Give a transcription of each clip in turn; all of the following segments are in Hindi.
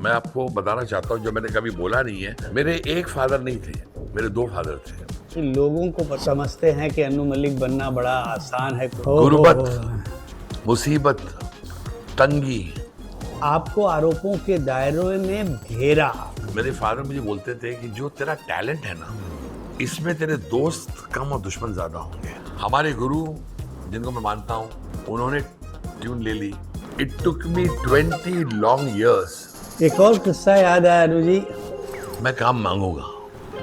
मैं आपको बताना चाहता हूँ, जो मैंने कभी बोला नहीं है, मेरे एक फादर नहीं थे, मेरे 2 फादर थे। कि लोगों को समझते हैं कि अन्नू मलिक बनना बड़ा आसान है। गुर्बत, मुसीबत, तंगी। आपको आरोपों के दायरे में घेरा। मेरे फादर मुझे बोलते थे कि जो तेरा टैलेंट है ना, इसमें तेरे दोस्त कम और दुश्मन ज्यादा होंगे। हमारे गुरु, जिनको मैं मानता हूँ, उन्होंने ट्यून ले ली। It took me 20 long years. एक और किस्सा याद आया अनु जी। मैं काम मांगूंगा,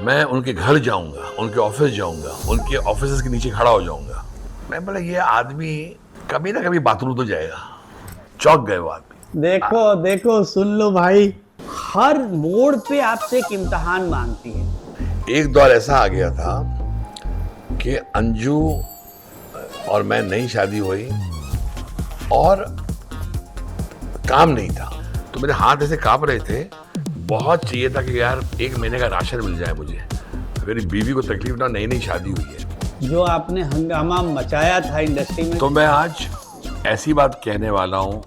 मैं उनके घर जाऊंगा, उनके ऑफिस जाऊंगा, उनके ऑफिस के नीचे खड़ा हो जाऊंगा। मैं बोला ये आदमी कभी ना कभी बाथरूम तो जाएगा। चौंक गए वो आदमी। देखो देखो, सुन लो भाई, हर मोड़ पे आपसे एक इम्तिहान मांगती है। एक दौर ऐसा आ गया था कि अंजू और मैं नई शादी हुई और काम नहीं था, तो मेरे हाथ ऐसे कांप रहे थे। बहुत चाहिए था कि यार 1 महीने का राशन मिल जाए मुझे। मेरी बीवी को तकलीफ ना, नई नई शादी हुई है। जो आपने हंगामा मचाया था इंडस्ट्री में, तो मैं आज ऐसी बात कहने वाला हूं।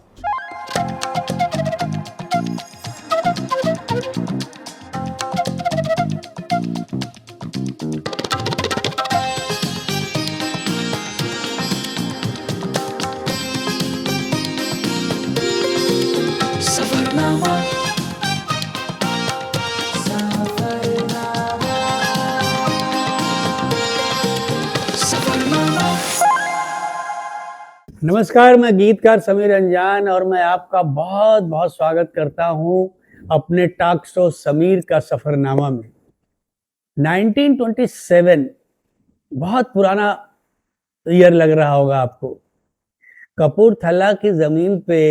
नमस्कार, मैं गीतकार समीर अंजान और मैं आपका बहुत बहुत स्वागत करता हूं अपने टॉक शो समीर का सफरनामा में। 1927 बहुत पुराना ईयर लग रहा होगा आपको। कपूरथला की जमीन पे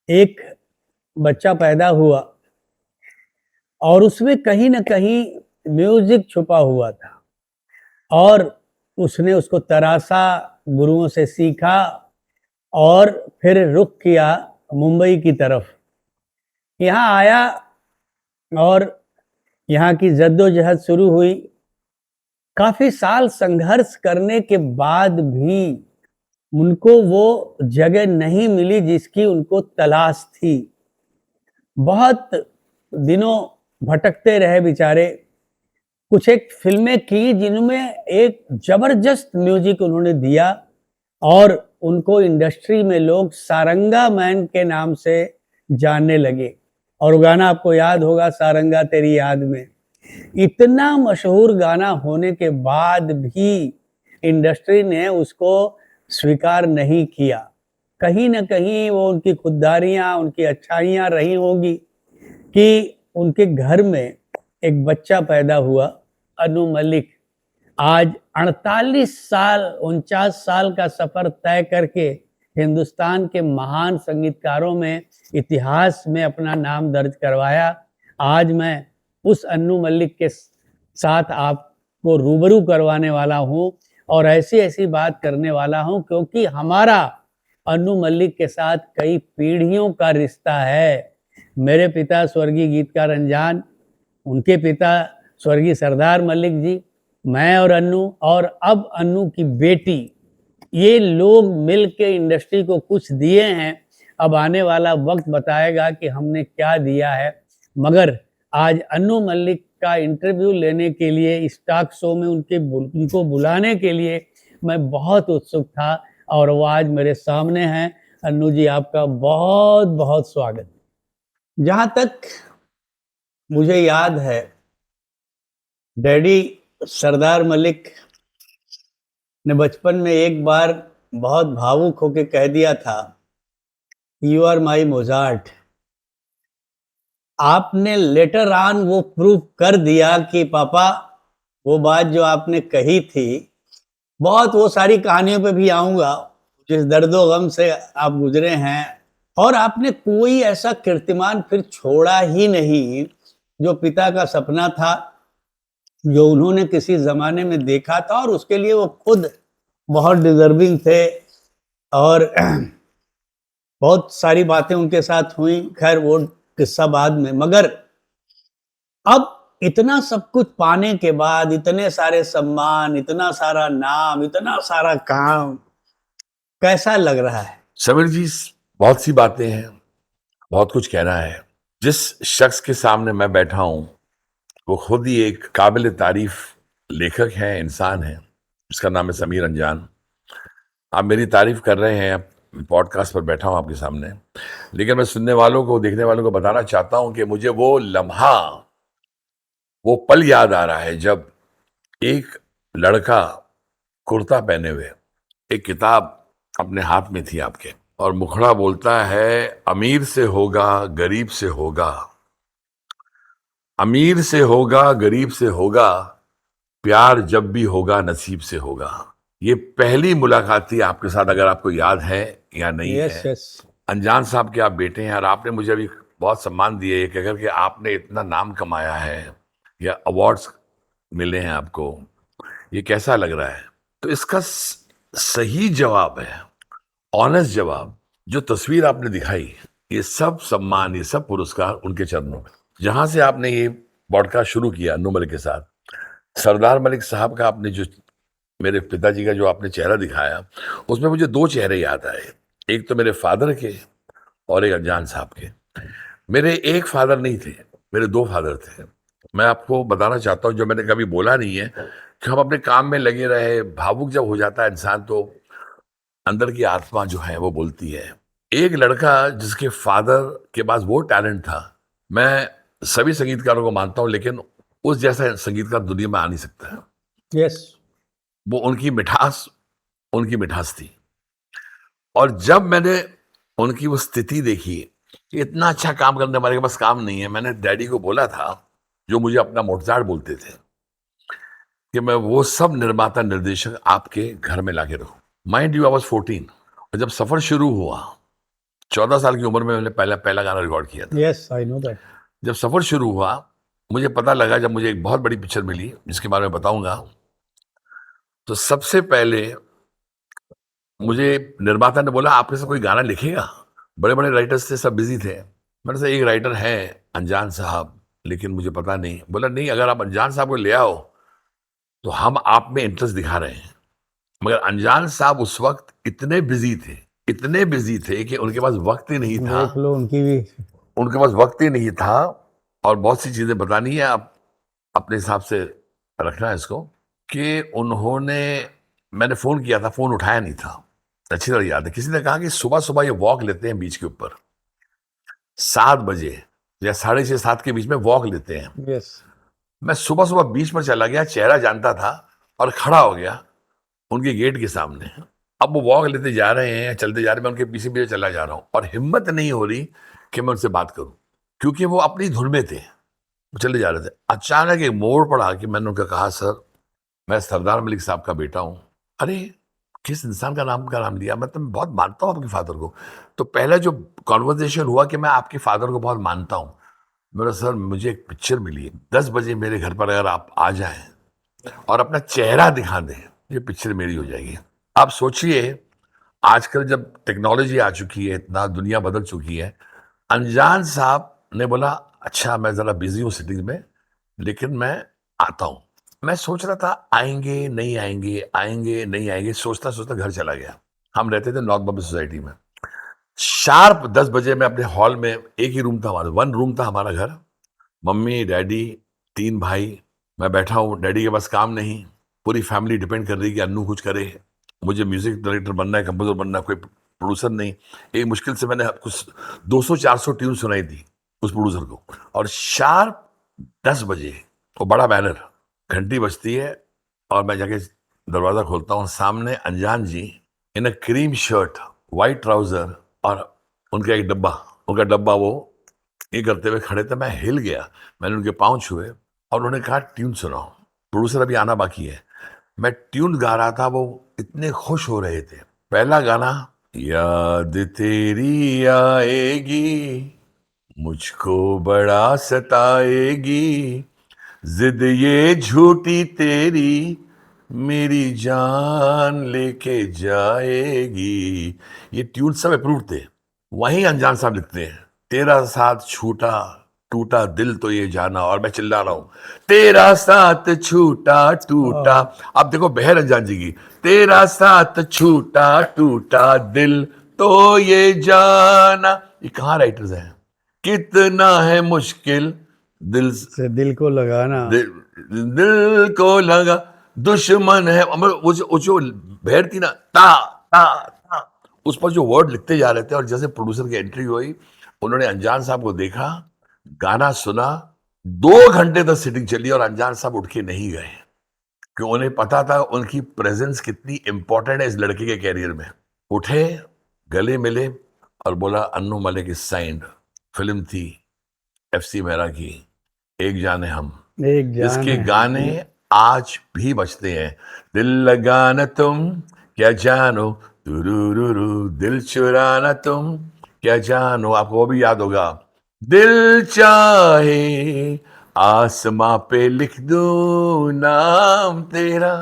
एक बच्चा पैदा हुआ और उसमें कहीं ना कहीं म्यूजिक छुपा हुआ था और उसने उसको तराशा, गुरुओं से सीखा और फिर रुख किया मुंबई की तरफ। यहाँ आया और यहाँ की जद्दोजहद शुरू हुई। काफी साल संघर्ष करने के बाद भी उनको वो जगह नहीं मिली जिसकी उनको तलाश थी। बहुत दिनों भटकते रहे बेचारे। कुछ एक फिल्में की जिनमें एक जबरदस्त म्यूजिक उन्होंने दिया और उनको इंडस्ट्री में लोग सारंगा मैन के नाम से जानने लगे। और गाना आपको याद होगा, सारंगा तेरी याद में। इतना मशहूर गाना होने के बाद भी इंडस्ट्री ने उसको स्वीकार नहीं किया। कहीं ना कहीं वो उनकी खुददारियां, उनकी अच्छाइयां रही होंगी कि उनके घर में एक बच्चा पैदा हुआ, अनु मलिक। आज 48 साल, 49 साल का सफर तय करके हिंदुस्तान के महान संगीतकारों में, इतिहास में अपना नाम दर्ज करवाया। आज मैं उस अन्नू मलिक के साथ आपको रूबरू करवाने वाला हूं और ऐसी ऐसी बात करने वाला हूं क्योंकि हमारा अन्नू मलिक के साथ कई पीढ़ियों का रिश्ता है। मेरे पिता स्वर्गीय गीतकार अंजान, उनके पिता स्वर्गीय सरदार मलिक जी, मैं और अन्नू, और अब अन्नू की बेटी, ये लोग मिल के इंडस्ट्री को कुछ दिए हैं। अब आने वाला वक्त बताएगा कि हमने क्या दिया है। मगर आज अन्नू मलिक का इंटरव्यू लेने के लिए, इस टॉक शो में उनको बुलाने के लिए मैं बहुत उत्सुक था और वो आज मेरे सामने हैं। अन्नू जी, आपका बहुत बहुत स्वागत। जहाँ तक मुझे याद है, डैडी सरदार मलिक ने बचपन में एक बार बहुत भावुक होकर कह दिया था, यू आर माई मोजार्ट। आपने लेटर ऑन वो प्रूव कर दिया कि पापा, वो बात जो आपने कही थी, बहुत वो सारी कहानियों पे भी आऊंगा जिस दर्दो गम से आप गुजरे हैं, और आपने कोई ऐसा कीर्तिमान फिर छोड़ा ही नहीं जो पिता का सपना था, जो उन्होंने किसी जमाने में देखा था और उसके लिए वो खुद बहुत डिजर्विंग थे। और बहुत सारी बातें उनके साथ हुई, खैर वो किस्सा बाद में। मगर अब इतना सब कुछ पाने के बाद, इतने सारे सम्मान, इतना सारा नाम, इतना सारा काम, कैसा लग रहा है? समीर जी, बहुत सी बातें हैं, बहुत कुछ कहना है, जिस शख्स के सामने मैं बैठा हूं वो खुद ही एक काबिल तारीफ लेखक है, इंसान है, जिसका नाम है समीर अंजान। आप मेरी तारीफ कर रहे हैं, पॉडकास्ट पर बैठा हूं आपके सामने, लेकिन मैं सुनने वालों को, देखने वालों को बताना चाहता हूं कि मुझे वो लम्हा, वो पल याद आ रहा है जब एक लड़का कुर्ता पहने हुए, एक किताब अपने हाथ में थी आपके, और मुखड़ा बोलता है, अमीर से होगा गरीब से होगा, अमीर से होगा गरीब से होगा, प्यार जब भी होगा नसीब से होगा। ये पहली मुलाकात थी आपके साथ, अगर आपको याद है या नहीं यस है। यस अनजान साहब के आप बेटे हैं और आपने मुझे अभी बहुत सम्मान दिए ये कहकर कि आपने इतना नाम कमाया है या अवार्ड्स मिले हैं आपको, ये कैसा लग रहा है? तो इसका सही जवाब है, ऑनेस्ट जवाब, जो तस्वीर आपने दिखाई, ये सब सम्मान, ये सब पुरस्कार उनके चरणों में। जहां से आपने ये पॉडकास्ट शुरू किया अन्नू मलिक के साथ, सरदार मलिक साहब का आपने जो, मेरे पिताजी का जो आपने चेहरा दिखाया, उसमें मुझे दो चेहरे याद आए, एक तो मेरे फादर के और एक अनजान साहब के। मेरे एक फादर नहीं थे, मेरे दो फादर थे। मैं आपको बताना चाहता हूँ, जो मैंने कभी बोला नहीं है, कि हम अपने काम में लगे रहे, भावुक जब हो जाता है इंसान तो अंदर की आत्मा जो है वो बोलती है। एक लड़का जिसके फादर के पास वो टैलेंट था, मैं सभी संगीतकारों को मानता हूँ, लेकिन उस जैसा संगीतकार दुनिया में आ नहीं सकता है। यस वो उनकी मिठास थी। और जब मैंने उनकी वो स्थिति देखी कि इतना अच्छा काम करने वाले के पास काम नहीं है, मैंने डैडी को बोला था, जो मुझे अपना मोटजार्ट बोलते थे, कि मैं वो सब निर्माता निर्देशक आपके घर में लाके रखूं। माइंड यू, आई वाज 14, और जब सफर शुरू हुआ, 14 साल की उम्र में मैंने पहला गाना रिकॉर्ड किया था। Yes I know that. जब सफर शुरू हुआ, मुझे पता लगा, जब मुझे एक बहुत बड़ी पिक्चर मिली जिसके बारे में बताऊंगा, तो सबसे पहले मुझे निर्माता ने बोला, आपके साथ कोई गाना लिखेगा? बड़े बड़े राइटर्स थे, सब बिजी थे। मैंने कहा, एक राइटर है अनजान साहब, लेकिन मुझे पता नहीं। बोला, नहीं, अगर आप अनजान साहब को ले आओ तो हम आप में इंटरेस्ट दिखा रहे हैं। मगर अनजान साहब उस वक्त इतने बिजी थे कि उनके पास वक्त ही नहीं था। देख लो उनकी भी। उनके पास वक्त ही नहीं था, और बहुत सी चीजें बतानी है, आप अपने हिसाब से रखना है इसको, कि उन्होंने, मैंने फोन किया था, फोन उठाया नहीं था, अच्छी तरह याद है। किसी ने कहा कि सुबह सुबह ये वॉक लेते हैं बीच के ऊपर, 7 बजे या 6:30 7 के बीच में वॉक लेते हैं। यस मैं सुबह सुबह बीच पर चला गया, चेहरा जानता था, और खड़ा हो गया उनके गेट के सामने। अब वो वॉक लेते जा रहे हैं, चलते जा रहे हैं, मैं उनके पीछे पीछे चला जा रहा हूँ, और हिम्मत नहीं हो रही कि मैं उनसे बात करूं, क्योंकि वो अपनी धुन में थे, वो चले जा रहे थे। अचानक एक मोड़ पड़ा कि मैंने उनका कहा, सर मैं सरदार मलिक साहब का बेटा हूँ। अरे, किस इंसान का नाम लिया? मैं बहुत मानता हूँ आपके फादर को। तो पहला जो कॉन्वर्जेशन हुआ कि मैं आपके फादर को बहुत मानता हूँ। मेरा, सर मुझे एक पिक्चर मिली है, 10 बजे मेरे घर पर अगर आप आ जाएं और अपना चेहरा दिखा दें, ये पिक्चर मेरी हो जाएगी। आप सोचिए, आजकल जब टेक्नोलॉजी आ चुकी है, इतना दुनिया बदल चुकी है। अनजान साहब ने बोला, अच्छा मैं जरा बिजी हूँ सिटीज में, लेकिन मैं आता हूँ। मैं सोच रहा था आएंगे नहीं आएंगे, आएंगे नहीं आएंगे, सोचता सोचता घर चला गया। हम रहते थे नॉर्थ बॉम्बे सोसाइटी में। शार्प 10 बजे मैं अपने हॉल में, एक ही रूम था हमारा, 1 रूम था हमारा घर, मम्मी डैडी 3 भाई, मैं बैठा हूँ। डैडी के पास काम नहीं, पूरी फैमिली डिपेंड कर रही है कि अन्नू कुछ करे। मुझे म्यूजिक डायरेक्टर बनना है, कंपोजर बनना है, कोई प्रोड्यूसर नहीं। एक मुश्किल से मैंने कुछ 200-400 ट्यून सुनाई थी उस प्रोड्यूसर को। और शार्प 10 बजे वो बड़ा बैनर, घंटी बजती है, और मैं जाके दरवाजा खोलता हूँ, सामने अनजान जी इन अ क्रीम शर्ट, वाइट ट्राउजर, और उनका डब्बा वो ये करते हुए खड़े थे। मैं हिल गया, मैंने उनके पाँव छुए, और उन्होंने कहा, ट्यून सुनाओ, प्रोड्यूसर अभी आना बाकी है। मैं ट्यून गा रहा था, वो इतने खुश हो रहे थे। पहला गाना, याद तेरी आएगी, मुझको बड़ा सताएगी, जिद ये झूठी तेरी, मेरी जान लेके जाएगी। ये ट्यून सब अप्रूव थे। वहीं अनजान साहब लिखते हैं, तेरा साथ छूटा टूटा दिल तो ये जाना, और मैं चिल्ला रहा हूं, तेरा साथ छूटा टूटा। अब देखो बहर अनजान जी की, तेरा साथ छूटा टूटा दिल तो ये जाना। ये कहाँ राइटर्स हैं? कितना है मुश्किल दिल से दिल को लगाना। दिल, दिल को लगा दुश्मन है। वो जो भेड़ थी ना, ता ता ता, उस पर जो वर्ड लिखते जा रहे थे, और जैसे प्रोड्यूसर की एंट्री हुई, उन्होंने अनजान साहब को देखा, गाना सुना, 2 घंटे तक सिटिंग चली और अनजान साहब उठ के नहीं गए, कि उन्हें पता था उनकी प्रेजेंस कितनी इंपॉर्टेंट है इस लड़के के कैरियर में। उठे, गले मिले और बोला Annu Malik is signed. Film थी FC मेहरा की, एक जान है हम। एक जान इसके है हम। गाने आज भी बजते हैं। दिल लगाना तुम क्या जानो, तुरुरुरु, दिल चुराना तुम क्या जानो, आपको वो भी याद होगा। दिल चाहे आसमां पे लिख दूं नाम तेरा,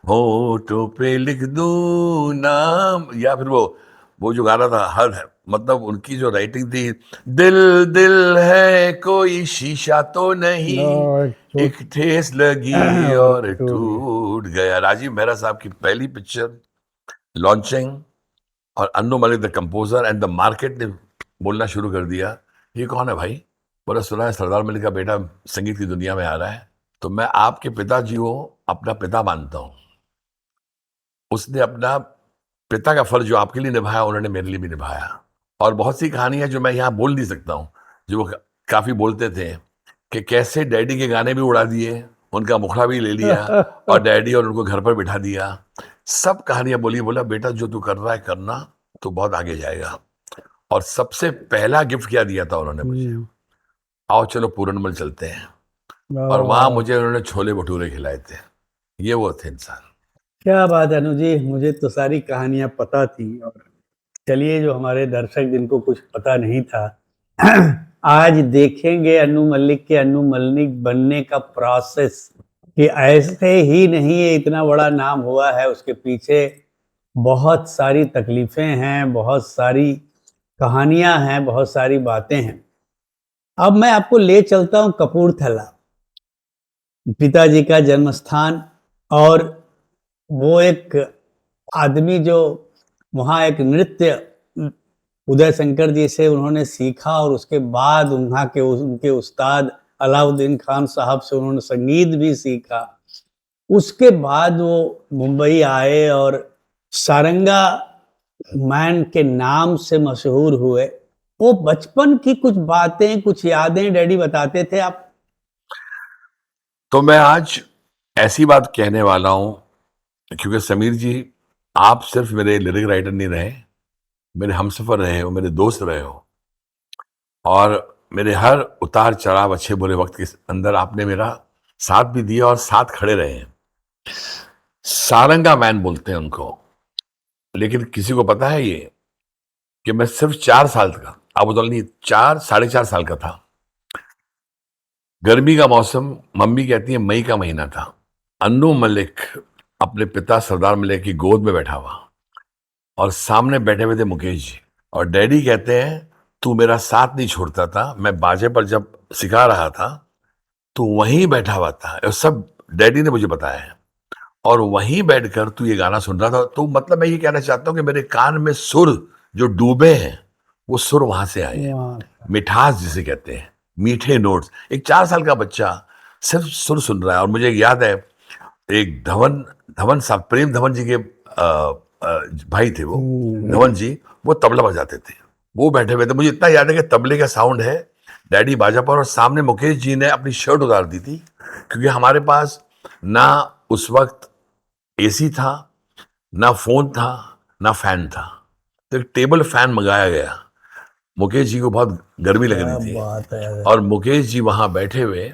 होठों पे लिख दूं नाम, या फिर वो जो गाना था हर, मतलब उनकी जो राइटिंग थी, दिल दिल है कोई शीशा तो नहीं, और एक ठेस लगी और और टूट गया। टूट गया। राजीव मेहरा साहब की पहली पिक्चर लॉन्चिंग, और Annu Malik the composer and the market ने बोलना शुरू कर दिया, ये कौन है भाई? बोला सुना है सरदार मलिक का बेटा संगीत की दुनिया में आ रहा है। तो मैं आपके पिताजी को अपना पिता मानता हूँ। उसने अपना पिता का फर्ज जो आपके लिए निभाया, उन्होंने मेरे लिए भी निभाया। और बहुत सी कहानियां जो मैं यहाँ बोल नहीं सकता हूँ, जो वो काफी बोलते थे, कि कैसे डैडी के गाने भी उड़ा दिए, उनका मुखड़ा भी ले लिया, और डैडी और उनको घर पर बिठा दिया। सब कहानियां बोली, बोला बेटा जो तू कर रहा है करना, तो बहुत आगे जाएगा। और सबसे पहला गिफ्ट क्या दिया था उन्होंने मुझे, आओ चलो पूरनमल चलते हैं, और वहां मुझे उन्होंने छोले भटूरे खिलाए थे। ये वो थे इंसान। क्या बात है अनु जी, मुझे तो सारी कहानियां पता थी। और चलिए, जो हमारे दर्शक जिनको कुछ पता नहीं था, आज देखेंगे अनु मलिक के अनु मलिक बनने का प्रोसेस, कि ऐसे ही नहीं ये इतना बड़ा नाम हुआ है, उसके पीछे बहुत सारी तकलीफें हैं, बहुत सारी कहानियां हैं, बहुत सारी बातें हैं। अब मैं आपको ले चलता हूं कपूरथला, पिताजी का जन्म स्थान। और वो एक आदमी जो वहाँ एक नृत्य उदय शंकर जी से उन्होंने सीखा, और उसके बाद वहाँ के उनके उस्ताद अलाउद्दीन खान साहब से उन्होंने संगीत भी सीखा। उसके बाद वो मुंबई आए और सारंगा मैन के नाम से मशहूर हुए। वो बचपन की कुछ बातें, कुछ यादें डैडी बताते थे आप। तो मैं आज ऐसी बात कहने वाला हूं, क्योंकि समीर जी, आप सिर्फ मेरे लिरिक राइटर नहीं रहे, मेरे हमसफर रहे हो, मेरे दोस्त रहे हो, और मेरे हर उतार चढ़ाव, अच्छे बुरे वक्त के अंदर आपने मेरा साथ भी दिया और साथ खड़े रहे हैं। सारंगा मैन बोलते हैं उनको, लेकिन किसी को पता है ये कि मैं सिर्फ 4 साल का, अब तो नहीं, 4 साढ़े 4 साल का था। गर्मी का मौसम, मम्मी कहती है मई का महीना था। अन्नू मलिक अपने पिता सरदार मलिक की गोद में बैठा हुआ, और सामने बैठे हुए थे मुकेश जी। और डैडी कहते हैं तू मेरा साथ नहीं छोड़ता था, मैं बाजे पर जब सिखा रहा था तू वहीं बैठा हुआ था, और सब डैडी ने मुझे बताया है, और वहीं बैठकर तू ये गाना सुन रहा था। तो मतलब मैं ये कहना चाहता हूँ कि मेरे कान में सुर जो डूबे हैं, वो सुर वहां से आए हैं। मिठास जिसे कहते हैं, मीठे नोट्स। एक 4 साल का बच्चा सिर्फ सुर सुन रहा है। और मुझे याद है, एक धवन साहब, प्रेम धवन जी के भाई थे वो, धवन जी, वो तबला बजाते थे, वो बैठे हुए थे। मुझे इतना याद है कि तबले का साउंड है, डैडी बाजा पर, और सामने मुकेश जी ने अपनी शर्ट उतार दी थी, क्योंकि हमारे पास ना उस वक्त AC था, ना फोन था, ना फैन था। तो एक टेबल फैन मंगाया गया। मुकेश जी को बहुत गर्मी लग रही थी, बात है। और मुकेश जी वहां बैठे हुए,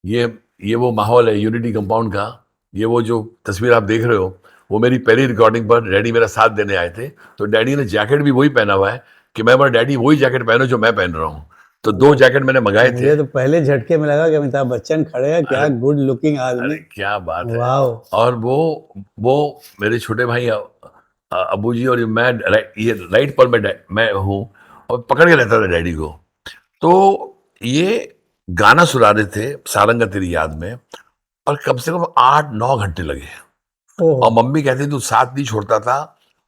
ये वो माहौल है यूनिटी कंपाउंड का। ये वो जो तस्वीर आप देख रहे हो, वो मेरी पहली रिकॉर्डिंग पर डैडी मेरा साथ देने आए थे। तो डैडी ने जैकेट भी वही पहना हुआ है, कि मैं बोला डैडी वही जैकेट पहनो जो मैं पहन रहा हूँ। तो 2 जैकेट मैंने मंगाए थे। मुझे तो पहले झटके में लगा कि अमिताभ बच्चन खड़े हैं, क्या गुड लुकिंग अरे आदमी। क्या बात है। वाओ। और वो मेरे छोटे भाई अबू जी, और मैं ये राइट पर मैं हूँ, और पकड़ के रहता था डैडी को। तो ये गाना सुना रहे थे सारंगा तेरी याद में, और कम से कम 8-9 घंटे लगे। और ओह, मम्मी कहती तू साथ नहीं छोड़ता था,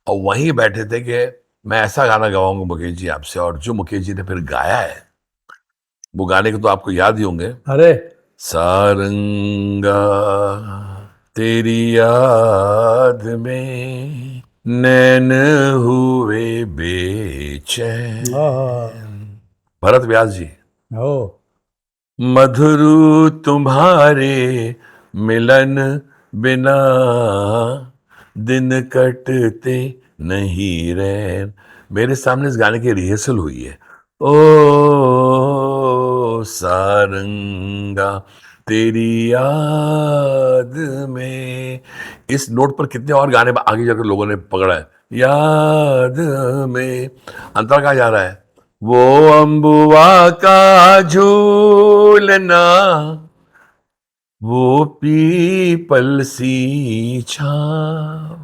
और वहीं बैठे थे कि मैं ऐसा गाना गवाऊंगा मुकेश जी आपसे, और जो मुकेश जी ने फिर गाया है वो गाने के तो आपको याद ही होंगे। अरे सारंगा तेरी याद में नैन हुए बेचैन। ओह भरत व्यास जी। ओ मधुरु तुम्हारे मिलन बिना दिन कटते नहीं रैन। मेरे सामने इस गाने की रिहर्सल हुई है। ओ सारंगा तेरी याद में, इस नोट पर कितने और गाने आगे जाकर लोगों ने पकड़ा है। याद में अंतर कहाँ जा रहा है। वो अम्बुआ का झूलना, वो पीपल सी छाँव,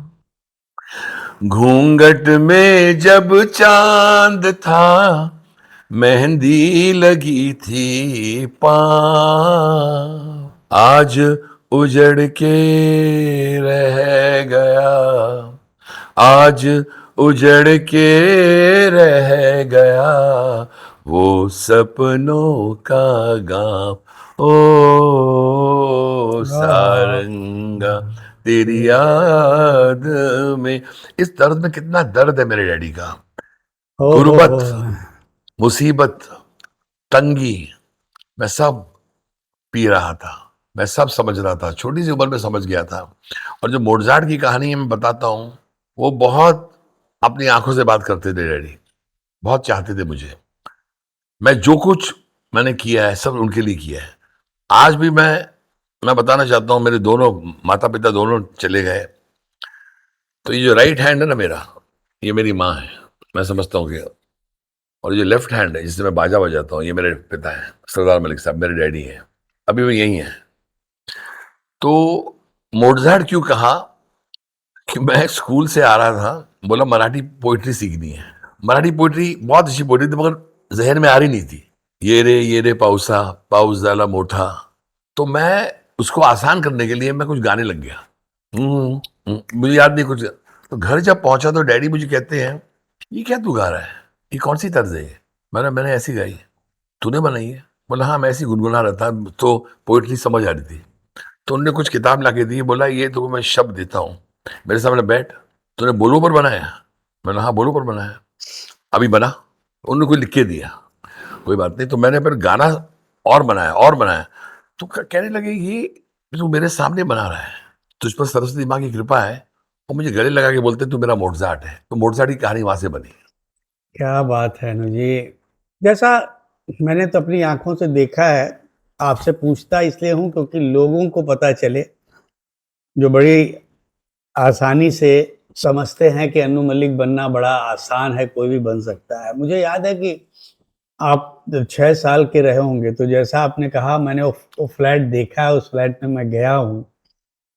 घूंघट में जब चांद था मेहंदी लगी थी पाँव, आज उजड़ के रह गया, आज उजड़ के रह गया वो सपनों का गांव। ओ सारंगा तेरी याद में। इस दर्द में कितना दर्द है मेरे डैडी का। हो गुर्बत, हो मुसीबत, तंगी, मैं सब पी रहा था, मैं सब समझ रहा था, छोटी सी उम्र में समझ गया था। और जो मोटजार्ट की कहानी है मैं बताता हूँ, वो बहुत अपनी आंखों से बात करते थे डैडी, बहुत चाहते थे मुझे। मैं जो कुछ मैंने किया है सब उनके लिए किया है। आज भी मैं बताना चाहता हूँ, मेरे दोनों माता पिता दोनों चले गए, तो ये जो राइट हैंड है ना मेरा, ये मेरी माँ है, मैं समझता हूँ कि, और ये जो लेफ्ट हैंड है जिससे मैं बाजा बजाता हूँ, ये मेरे पिता हैं सरदार मलिक साहब, मेरे डैडी हैं, अभी भी यही हैं। तो मोटजार्ट क्यों कहा कि मैं स्कूल से आ रहा था, बोला मराठी पोइट्री सीखनी है। मराठी पोइट्री बहुत अच्छी पोइट्री थी मगर जहन में आ रही नहीं थी। ये रे पाउसा पाऊस झाला मोठा, तो मैं उसको आसान करने के लिए मैं कुछ गाने लग गया। मुझे याद नहीं कुछ। तो घर जब पहुंचा तो डैडी मुझे कहते हैं ये क्या तू गा रहा है, ये कौन सी तर्ज है ये? मैंने ऐसी गाई। तूने बनाई है? बोला हाँ मैं ऐसी गुनगुना रहा था, तो पोइट्री समझ आ रही थी। तो उन्होंने कुछ किताब ला के दी, बोला ये तो मैं शब्द देता हूँ, मेरे सामने बैठ। तूने बोलो पर बनाया? मैंने हाँ बोलो पर बनाया। अभी बना। उन्होंने कोई लिख के दिया, कोई बात नहीं। तो मैंने फिर गाना और बनाया और बनाया। तो कहने लगे ये तू मेरे सामने बना रहा है, तुझ पर सरस्वती माँ की कृपा है। और मुझे गले लगा के बोलते तू मेरा मोटजार्ट है। तो मोटजार्ट की कहानी वहां से बनी। क्या बात है अनु जी। जैसा मैंने तो अपनी आंखों से देखा है, आपसे पूछता इसलिए हूँ क्योंकि लोगों को पता चले जो बड़ी आसानी से समझते हैं कि अनु मलिक बनना बड़ा आसान है, कोई भी बन सकता है। मुझे याद है कि आप 6 साल के रहे होंगे, तो जैसा आपने कहा मैंने वो फ्लैट देखा है, उस फ्लैट में मैं गया हूँ।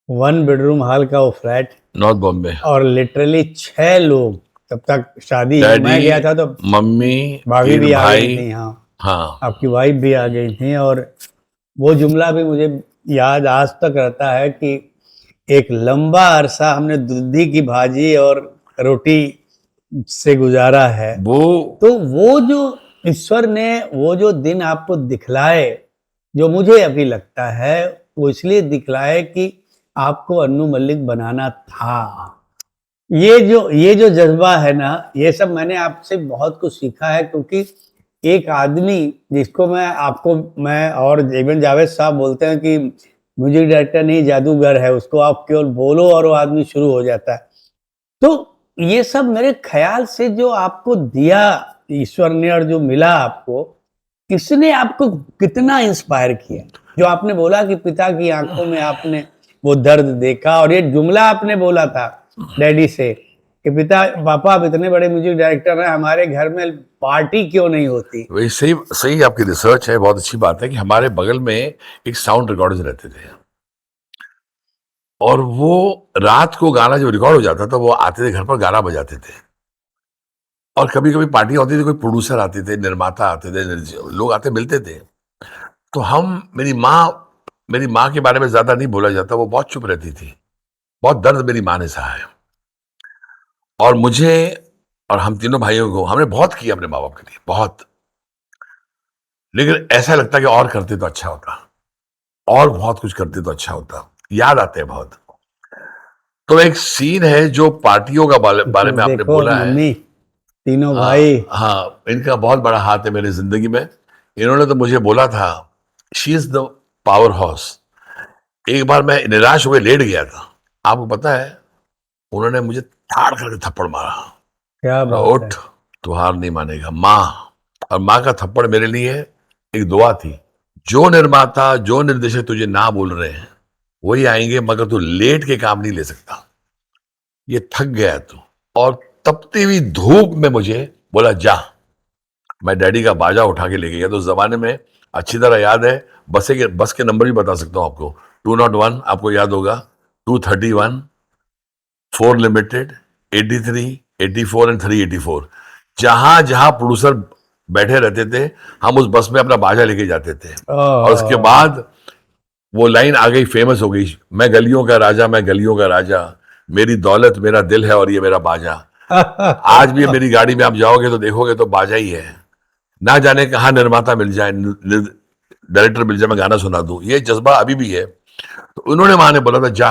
1 बेडरूम हॉल का वो फ्लैट, नॉर्थ बॉम्बे। और लिटरली 6 लोग, तब तक शादी डैडी, मैं गया था तो मम्मी, भाभी 3 भी आ गई भाई। थी, हाँ, हाँ, आपकी वाइफ भी आ गई थी। और वो जुमला भी मुझे याद आज तक रहता है कि एक लंबा अरसा हमने दूधी की भाजी और रोटी से गुजारा है। वो तो वो जो ईश्वर ने वो जो दिन आपको दिखलाए, जो मुझे अभी लगता है वो इसलिए दिखलाए कि आपको अन्नू मलिक बनाना था। ये जो जज्बा है ना, ये सब मैंने आपसे बहुत कुछ सीखा है, क्योंकि एक आदमी जिसको मैं और इवन जावेद साहब बोलते हैं कि म्यूजिक डायरेक्टर नहीं जादूगर है, उसको आप केवल बोलो और वो आदमी शुरू हो जाता है। तो ये सब मेरे ख्याल से जो आपको दिया ईश्वर ने और जो मिला आपको, किसने आपको कितना इंस्पायर किया? जो आपने बोला कि पिता की आंखों में आपने वो दर्द देखा, और ये जुमला आपने बोला था डैडी से कि पापा आप इतने बड़े म्यूजिक डायरेक्टर हैं, हमारे घर में पार्टी क्यों नहीं होती? वही सही सही आपकी रिसर्च है। बहुत अच्छी बात है कि हमारे बगल में एक साउंड रिकॉर्डर्स रहते थे, और वो रात को गाना जब रिकॉर्ड हो जाता था वो आते थे घर पर, गाना बजाते थे। और कभी कभी पार्टी होती थी, कोई प्रोड्यूसर आते थे, निर्माता आते थे, लोग आते मिलते थे। तो मेरी माँ के बारे में ज्यादा नहीं बोला जाता, वो बहुत चुप रहती थी। बहुत दर्द मेरी माँ ने सहा है। और मुझे और हम तीनों भाइयों को हमने बहुत किया अपने माँ बाप के लिए, बहुत। लेकिन ऐसा लगता कि और करते तो अच्छा होता, और बहुत कुछ करते तो अच्छा होता, याद आते हैं बहुत। तो एक सीन है जो पार्टियों का बारे में आपने देखो बोला है। मम्मी, तीनों हाँ, भाई। हाँ, इनका बहुत बड़ा हाथ है मेरी जिंदगी में। इन्होंने तो मुझे बोला था, she is the power house. एक बार मैं निराश होकर लेट गया था, आपको पता है, उन्होंने मुझे ठाड़ करके थप्पड़ मारा। क्या बोला, बात है। उठ, तू हार नहीं मानेगा, माँ। और माँ का थप्पड़ मेरे लिए एक दुआ थी। जो निर्माता, जो निर्देशक तुझे ना बोल रहे हैं वही आएंगे, मगर तू लेट के काम नहीं ले सकता, ये थक गया है तू। और तपती हुई धूप में मुझे बोला, जा। मैं डैडी का बाजा उठा के लेके गया। तो उस जमाने में अच्छी तरह याद है, बस के नंबर भी बता सकता हूँ आपको। 201 आपको याद होगा, 231, 4 लिमिटेड, 83, 84 एंड 384। जहां जहां प्रोड्यूसर बैठे रहते थे, हम उस बस में अपना बाजा लेके जाते थे। और उसके ओह, बाद वो लाइन आ गई, फेमस हो गई, मैं गलियों का राजा, मैं गलियों का राजा, मेरी दौलत मेरा दिल है और ये मेरा बाजा। आज भी मेरी गाड़ी में आप जाओगे तो देखोगे तो बाजा ही है। ना जाने कहाँ निर्माता मिल जाए, डायरेक्टर मिल जाए, मैं गाना सुना दूं, ये जज्बा अभी भी है। तो उन्होंने, माँ ने बोला था, जा,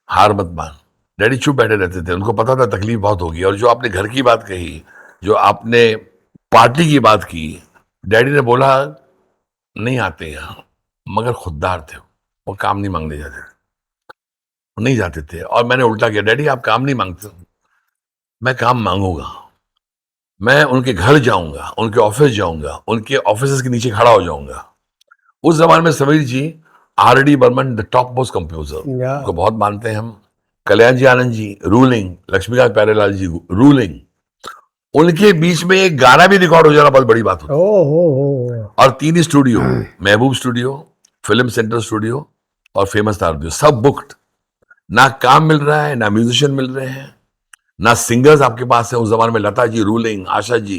हार मत मान। डैडी चुप बैठे रहते थे, उनको पता था तकलीफ बहुत होगी। और जो आपने घर की बात कही, जो आपने पार्टी की बात की, डैडी ने बोला, नहीं आते यहाँ, मगर खुददार थे वो, काम नहीं मांगने जाते, वो नहीं जाते थे। और मैंने उल्टा किया, डैडी आप काम नहीं मांगते, मैं काम मांगूंगा। मैं उनके घर जाऊंगा, उनके ऑफिस जाऊंगा, उनके ऑफिस के नीचे खड़ा हो जाऊंगा। उस जमाने में Sameer ji, R.D. Burman, the top most composer, या उनको बहुत मानते हैं हम। कल्याण जी आनंद जी, रूलिंग। लक्ष्मीकांत प्यारेलाल जी, रूलिंग। उनके बीच में एक गाना भी रिकॉर्ड हो जाना बहुत बड़ी बात होती। ओ हो। और 3 स्टूडियो, महबूब स्टूडियो, फिल्म सेंटर स्टूडियो और फेमस स्टार स्टूडियो, सब बुक्ड। ना काम मिल रहा है, ना म्यूजिशियन मिल रहे हैं, ना सिंगर्स आपके पास है। उस जमाने में लता जी, रूलिंग, आशा जी,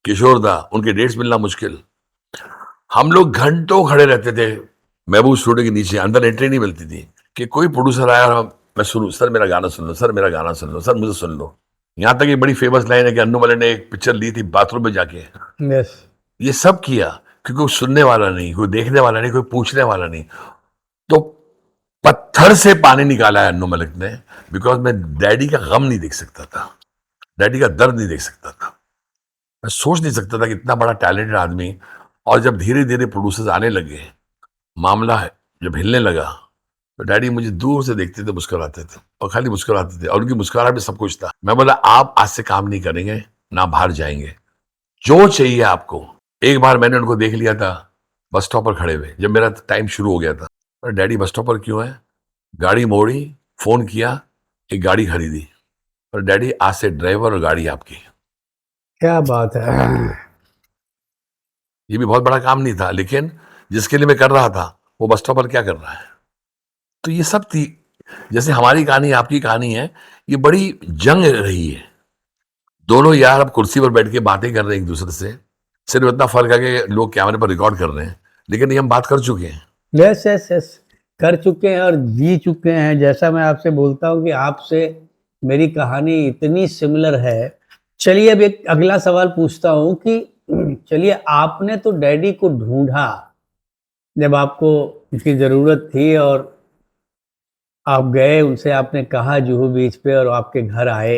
किशोर दा, उनके डेट्स मिलना मुश्किल। हम लोग घंटों खड़े रहते थे महबूब स्टूडियो के नीचे, अंदर एंट्री नहीं मिलती थी कि कोई प्रोड्यूसर आया और मैं सुनूं, सर मेरा गाना सुन लो, सर मेरा गाना सुन लो, सर मुझे सुन लो। यहाँ तक एक बड़ी फेमस लाइन है कि अन्नू मले ने एक पिक्चर ली थी बाथरूम में जाके। यस। ये सब किया क्योंकि कोई सुनने वाला नहीं, कोई देखने वाला नहीं, कोई पूछने वाला नहीं। तो पत्थर से पानी निकाला है अन्नू मलिक ने, बिकॉज मैं डैडी का गम नहीं देख सकता था, डैडी का दर्द नहीं देख सकता था। मैं सोच नहीं सकता था कि इतना बड़ा टैलेंटेड आदमी। और जब धीरे धीरे प्रोड्यूसर्स आने लगे, मामला है जब हिलने लगा, तो डैडी मुझे दूर से देखते थे, मुस्कुराते थे, और खाली मुस्कुराते थे, और उनकी मुस्कुराहट में सब कुछ था। मैं बोला, आप आज से काम नहीं करेंगे, ना बाहर जाएंगे, जो चाहिए आपको। एक बार मैंने उनको देख लिया था बस स्टॉप पर खड़े हुए, जब मेरा टाइम शुरू हो गया था। और डैडी बस स्टॉप पर क्यों है? गाड़ी मोड़ी, फोन किया, एक गाड़ी खरीदी, और डैडी आज से ड्राइवर और गाड़ी आपकी। क्या बात है। ये भी बहुत बड़ा काम नहीं था, लेकिन जिसके लिए मैं कर रहा था वो बस स्टॉप पर क्या कर रहा है। तो ये सब थी, जैसे हमारी कहानी आपकी कहानी है, ये बड़ी जंग रही है। दोनों यार अब कुर्सी पर बैठ के बातें कर रहे हैं एक दूसरे से, सिर्फ इतना फर्क है कि लोग कैमरे पर रिकॉर्ड कर रहे हैं, लेकिन ये हम बात कर चुके हैं। यस यस यस, कर चुके हैं और जी चुके हैं। जैसा मैं आपसे बोलता हूँ कि आपसे मेरी कहानी इतनी सिमिलर है। चलिए अब एक अगला सवाल पूछता हूँ कि चलिए, आपने तो डैडी को ढूंढा जब आपको उसकी ज़रूरत थी, और आप गए, उनसे आपने कहा जुहू बीच पे, और आपके घर आए।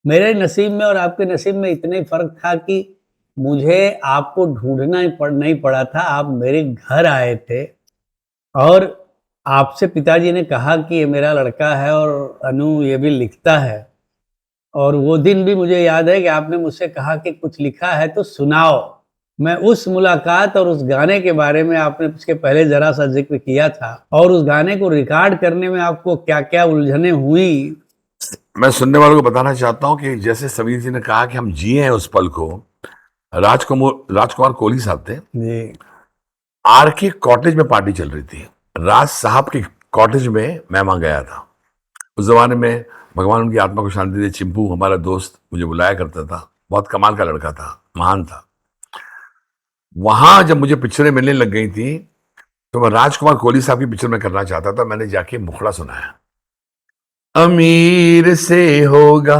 मेरे नसीब में और आपके नसीब में इतना ही फ़र्क था कि मुझे आपको ढूंढना ही नहीं पड़ा था, आप मेरे घर आए थे। और आपसे पिताजी ने कहा कि ये मेरा लड़का है और अनु ये भी लिखता है। और वो दिन भी मुझे याद है कि आपने मुझसे कहा कि कुछ लिखा है तो सुनाओ। मैं उस मुलाकात और उस गाने के बारे में, आपने उसके पहले ज़रा सा ज़िक्र किया था, और उस गाने को रिकॉर्ड करने में आपको क्या-क्या उलझनें हुई। मैं सुनने वालों को बताना चाहता हूं कि जैसे समीर जी ने कहा कि हम जिए हैं उस पल को, राजकुमार कोहली साहब थे, जी। आर के कॉटेज में पार्टी चल रही थी, राज साहब के कॉटेज में मैं वहां गया था। उस जमाने में, भगवान उनकी आत्मा को शांति दे, चिंपू हमारा दोस्त मुझे बुलाया करता था, बहुत कमाल का लड़का था, महान था। वहां जब मुझे पिक्चरें मिलने लग गई थी, तो मैं राजकुमार कोहली साहब की पिक्चर में करना चाहता था। मैंने जाके मुखड़ा सुनाया, अमीर से होगा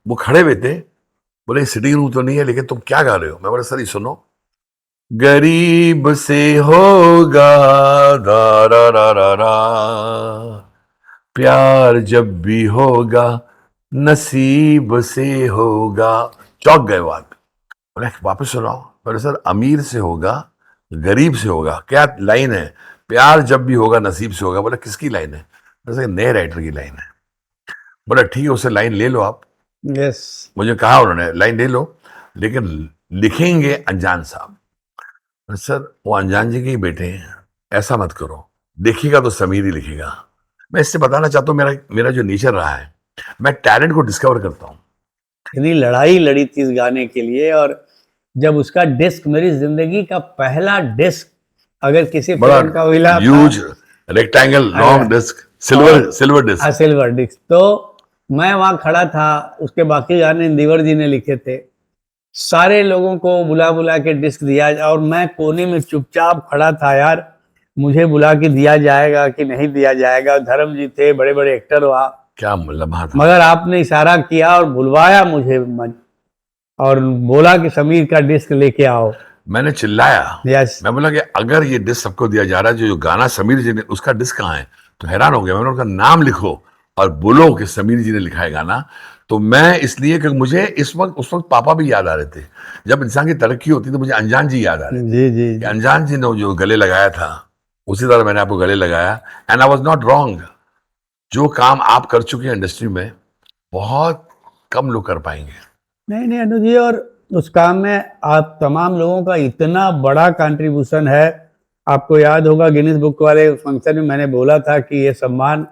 वो खड़े हुए थे, बोले सिटिंग रूम तो नहीं है लेकिन तुम क्या गा रहे हो? मैं बोला सर ये सुनो, गरीब से होगा दा रा रा रा, प्यार जब भी होगा नसीब से होगा। चौंक गए वो आदमी, बोले वापस सुनाओ। बोले सर अमीर से होगा गरीब से होगा, क्या लाइन है? प्यार जब भी होगा नसीब से होगा। बोला किसकी लाइन है? बोले नए राइटर की लाइन है। बोला ठीक है उससे लाइन ले लो आप। यस। मुझे कहा उन्होंने लाइन ले लो लेकिन लिखेंगे अनजान साहब। सर वो अनजान जी के ही बेटे हैं, ऐसा मत करो, देखिएगा तो समीर ही लिखेगा। मैं इससे बताना चाहता हूँ मेरा मेरा जो नेचर रहा है, मैं टैलेंट को डिस्कवर करता हूँ। इतनी लड़ाई लड़ी थी इस गाने के लिए, और जब उसका डिस्क, मेरी जिंदगी का पहला डिस्क अगर किसी बड़ा फिल्म का मिला huge rectangle long disc, silver disc. Silver disc, तो मैं वहां खड़ा था। उसके बाकी गाने इंदिवर जी ने लिखे थे। सारे लोगों को बुला बुला के डिस्क दिया, और मैं कोने में चुपचाप खड़ा था यार, मुझे बुला के दिया जाएगा कि नहीं दिया जाएगा। धर्म जी थे, बड़े बड़े एक्टर वहाँ, क्या लम्हा था। मगर आपने इशारा किया और बुलवाया मुझे और बोला कि समीर का डिस्क लेके आओ। मैंने चिल्लाया, यस। मैं बोला कि अगर ये डिस्क सबको दिया जा रहा है, जो गाना समीर जी ने, उसका डिस्क कहाँ है? तो हैरान हो गया। मैंने उनका नाम लिखो और बोलो कि समीर जी ने लिखा है गाना। तो मैं इसलिए कि मुझे उस वक्त पापा भी याद आ रहे थे। जब इंसान की तरक्की होती तो मुझे अनजान जी याद आ रहे थे जी जी कि जी। अनजान जी ने जो गले लगाया था उसी तरह मैंने आपको गले लगाया। And I was not wrong. जो काम आप कर चुके हैं इंडस्ट्री में, बहुत कम लोग कर पाएंगे। नहीं नहीं अनु जी, और उस काम में आप तमाम लोगों का इतना बड़ा कंट्रीब्यूशन है। आपको याद होगा गिनीज बुक वाले फंक्शन में मैंने बोला था कि ये सम्मान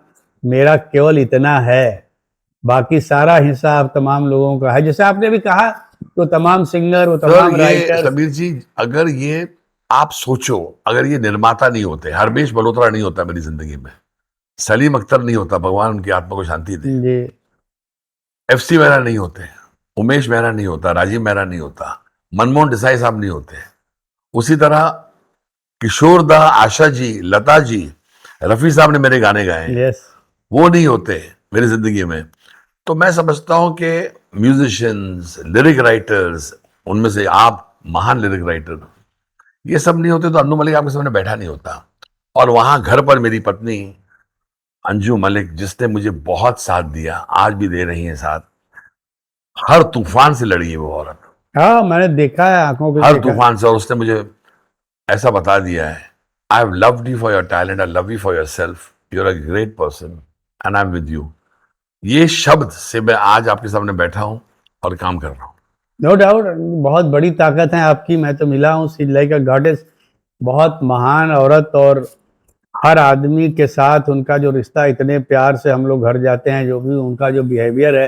मेरा केवल इतना है, बाकी सारा हिस्सा आप तमाम लोगों का है। जैसे आपने भी कहा, तो तमाम सिंगर, वो तमाम सर ये राइटर। समीर जी, अगर ये आप सोचो, अगर ये निर्माता नहीं होते, हरमेश मल्होत्रा नहीं होता मेरी जिंदगी में, सलीम अख्तर नहीं होता, भगवान उनकी आत्मा को शांति दे, जी। FC मेहरा नहीं होते, उमेश मेहरा नहीं होता, राजीव मेहरा नहीं होता, मनमोहन देसाई साहब नहीं होते, उसी तरह किशोर दा, आशा जी, लता जी, रफी साहब ने मेरे गाने गाए, यस। वो नहीं होते मेरी जिंदगी में। तो मैं समझता हूं कि म्यूजिशियंस, लिरिक राइटर्स, उनमें से आप महान लिरिक राइटर, ये सब नहीं होते तो अन्नू मलिक आपके सामने बैठा नहीं होता। और वहां घर पर मेरी पत्नी अंजू मलिक, जिसने मुझे बहुत साथ दिया, आज भी दे रही है साथ, हर तूफान से लड़ी है वो औरत, हाँ, मैंने देखा है, आंखों पे हर देखा है। तूफान से। और उसने मुझे ऐसा बता दिया है, I have loved you for your talent, I love you for yourself, you are a great person and I am with you. ये शब्द से मैं आज आपके सामने बैठा हूं और काम कर रहा हूं। नो डाउट, बहुत बड़ी ताकत है आपकी। मैं तो मिला हूँ, सी लाइक अ गॉडेस, बहुत महान औरत। और हर आदमी के साथ उनका जो रिश्ता, इतने प्यार से हम लोग घर जाते हैं, जो भी उनका जो बिहेवियर है,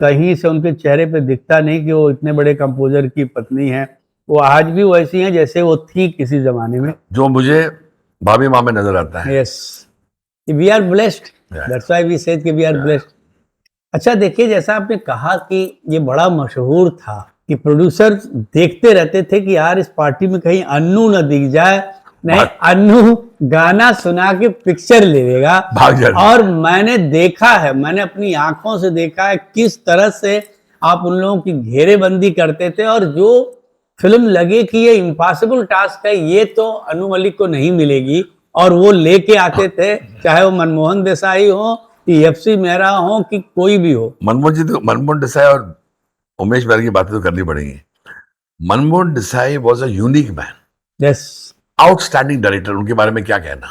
कहीं से उनके चेहरे पे दिखता नहीं कि वो इतने बड़े कंपोजर की पत्नी हैं। वो आज भी वैसी हैं जैसे वो थी किसी जमाने में। जो मुझे भाभी माँ में नजर आता है। Yes, we are blessed, that's why we said कि वी आर ब्लेस्ड। अच्छा देखिए, जैसा आपने कहा कि ये बड़ा मशहूर था कि प्रोड्यूसर देखते रहते थे कि यार इस पार्टी में कहीं अन्नू न दिख जाए, नहीं अन्नू गाना सुना के पिक्चर ले लेगा। भाग जाए। और मैंने देखा है, मैंने अपनी आंखों से देखा है किस तरह से आप उन लोगों की घेरेबंदी करते थे, और जो फिल्म लगे कि ये इम्पॉसिबल टास्क है, ये तो अनु मलिक को नहीं मिलेगी, और वो लेके आते थे, चाहे वो मनमोहन देसाई हो, FC मेहरा हो, कि कोई भी हो। मनमोहन देसाई और उमेश मेहरा की बातें तो करनी पड़ेगी। Manmohan Desai was a unique man, yes, outstanding director. उनके बारे में क्या कहना,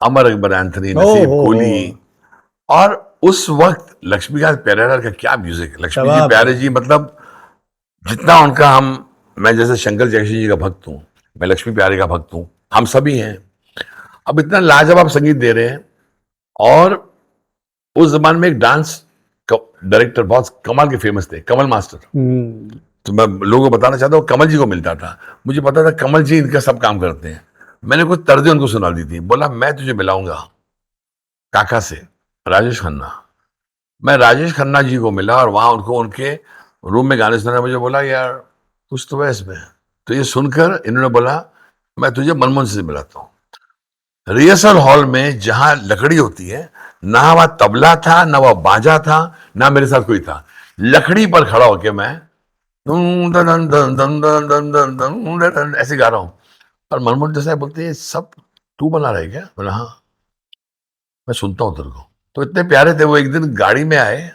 अमर अकबर एंथनी, नसीब कोली। और उस वक्त लक्ष्मीकांत प्यारेलाल का क्या म्यूजिक, लक्ष्मी जी प्यारे जी, मतलब जितना उनका मैं जैसे शंकर जयकिशन जी का भक्त हूँ, मैं लक्ष्मी प्यारे का भक्त हूँ, हम सभी हैं। अब इतना लाजवाब संगीत दे रहे हैं। और उस जमाने में एक डांस डायरेक्टर बहुत कमाल के फेमस थे, कमल मास्टर। तो मैं लोगों को बताना चाहता हूँ, कमल जी को मिलता था, मुझे पता था कमल जी इनका सब काम करते हैं। मैंने कुछ तर्जें उनको सुना दी थी, बोला मैं तुझे मिलाऊंगा काका से, राजेश खन्ना। मैं राजेश खन्ना जी को मिला और वहां उनको उनके रूम में गाने सुना। मुझे बोला यार कुछ तो है इसमें। तो ये सुनकर इन्होंने बोला मैं तुझे मनमोहन से मिलाता हूँ। रिहर्सल हॉल में जहां लकड़ी होती है, ना वहां तबला था, ना वह बाजा था, ना मेरे साथ कोई था। लकड़ी पर खड़ा होके मैं दन दन दन दन दन दन दन दन दन दन ऐसे गा रहा हूँ। और मनमोहन देसाई बोलते हैं, सब तू बना रहा है क्या? बोला हाँ, मैं सुनता हूँ तेरे को। तो इतने प्यारे थे वो, एक दिन गाड़ी में आए,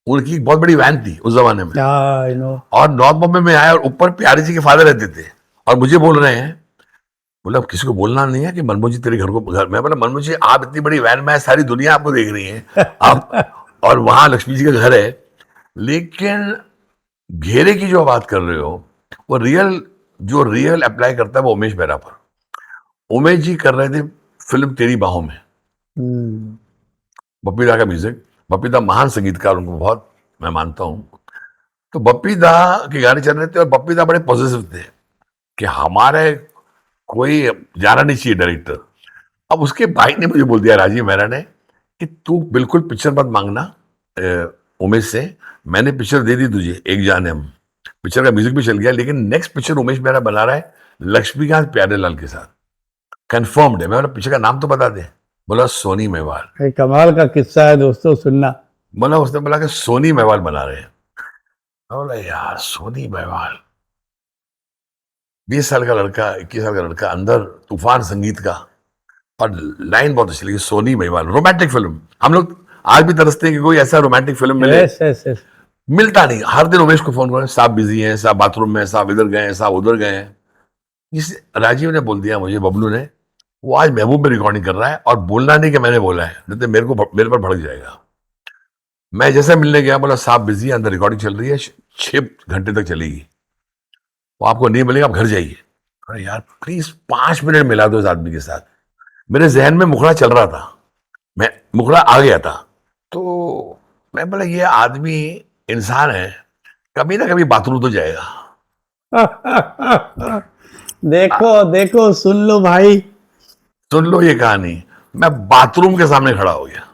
उनकी एक बहुत बड़ी वैन थी उस जमाने में, आई नो। और नॉर्थ बॉम्बे में आए, और ऊपर प्यारी जी के फादर रहते थे, और मुझे बोल रहे हैं, बोला अब किसी को बोलना नहीं है कि मनमोहन जी तेरे घर को घर। मैं बोला मनमोहन जी आप इतनी बड़ी वैन में है, सारी दुनिया आपको देख रही है आप, और वहां लक्ष्मी जी का घर है। लेकिन घेरे की जो बात कर रहे हो, वो रियल, जो रियल अप्लाई करता है वो उमेश मेहरा पर। उमेश जी कर रहे थे फिल्म तेरी बाहों में, हम्म, बप्पी दा का म्यूजिक। बप्पी दा महान संगीतकार, उनको बहुत मैं मानता हूँ। तो बप्पी दा के गाने चल रहे थे, और बप्पी दा बड़े पॉजिटिव थे कि हमारे कोई जाना नहीं चाहिए डायरेक्टर। अब उसके भाई ने मुझे बोल दिया, राजीव मेहरा ने, कि तू बिल्कुल पिक्चर मत मांगना उमेश से, मैंने पिक्चर दे दी तुझे, एक जान है हम, पिक्चर का म्यूजिक भी चल गया, लेकिन नेक्स्ट पिक्चर उमेश मेहरा बना रहा है लक्ष्मीकांत प्यारेलाल के साथ, कंफर्म्ड है। मैं बोला पिक्चर का नाम तो बता दे। बोला सोनी मेवाल। एक कमाल का किस्सा है दोस्तों, सुनना। बोला, उसने बोला कि सोनी मेवाल बना रहे हैं। मैं बोला यार सोनी मेवाल, 20 साल का लड़का, 21 साल का लड़का, अंदर तूफान संगीत का, और लाइन बहुत अच्छी लगी, सोनी मेवाल, रोमांटिक फिल्म। हम लोग आज भी तरसते हैं कि कोई ऐसा रोमांटिक फिल्म मिले, यस यस यस। मिलता नहीं। हर दिन उमेश को फोन करें, साहब बिजी हैं, साहब बाथरूम में, साहब इधर गए हैं, साहब उधर गए हैं। जिस राजीव ने बोल दिया मुझे, बबलू ने, वो आज महबूब में रिकॉर्डिंग कर रहा है, और बोलना नहीं कि मैंने बोला है, नहीं तो मेरे पर भड़क जाएगा। मैं जैसे मिलने गया, बोला साहब बिजी है, अंदर रिकॉर्डिंग चल रही है, 6 घंटे तक चलेगी, वो आपको नहीं मिलेगा, आप घर जाइए। अरे यार प्लीज 5 मिनट मिला दो इस आदमी के साथ। मेरे जहन में मुखड़ा चल रहा था, मैं मुखड़ा आ गया था। तो मैं बोला ये आदमी इंसान है, कभी ना कभी बाथरूम तो जाएगा। देखो देखो, सुन लो भाई। सुन लो ये कहानी। मैं बाथरूम के सामने खड़ा हो गया।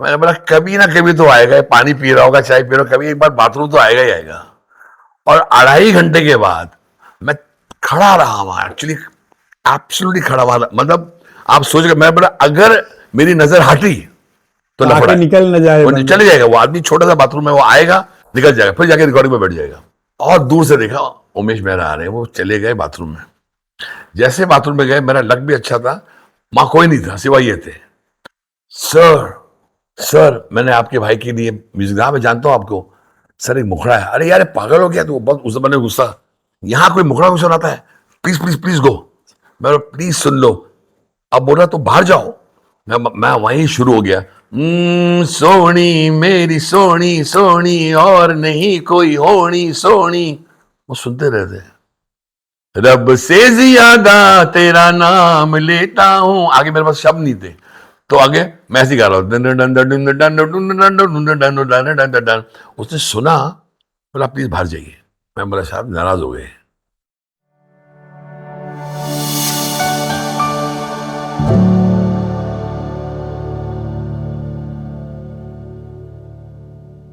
मैंने बोला कभी ना कभी तो आएगा, पानी पी रहा होगा, चाय पी रहा होगा, कभी एक बार बाथरूम तो आएगा ही आएगा। और 2.5 घंटे के बाद मैं खड़ा रहा वहां, एक्चुअली एब्सोल्युटली खड़ा हुआ, मतलब आप सोच रहे, मैं बोला अगर मेरी नजर हटी तो लफड़ा आके है। निकल न जाए वो बंदा। चले जाएगा, वो आदमी छोटा सा बाथरूम है, वो आएगा निकल जाएगा, फिर जाके रिकॉर्डिंग में बैठ जाएगा। और दूर से देखा उमेश मेहरा आ रहे हैं, वो चले गए बाथरूम में। जैसे बाथरूम में गए, मेरा लक भी अच्छा था, वहां कोई नहीं था सिवाय ये थे। सर, सर मैंने आपके भाई के लिए म्यूजिक, हाँ मैं जानता हूँ आपको। सर एक मुखड़ा है। अरे यार पागल हो गया तू, बहुत उस जमाने में गुस्सा, यहाँ कोई मुखड़ा को सुनाता है, प्लीज प्लीज प्लीज गो। मैं प्लीज सुन लो। अब बोल रहा तो बाहर जाओ। मैं वहीं शुरू हो गया, सोनी मेरी सोनी सोनी, और नहीं कोई होनी सोनी। वो सुनते रहते, रब से ज्यादा तेरा नाम लेता हूं। आगे मेरे पास शब्द नहीं थे, तो आगे मैं ऐसे गा रहा हूँ। उसने सुना, बोला प्लीज बाहर जाइए। मैं बोला साहब नाराज हो गए।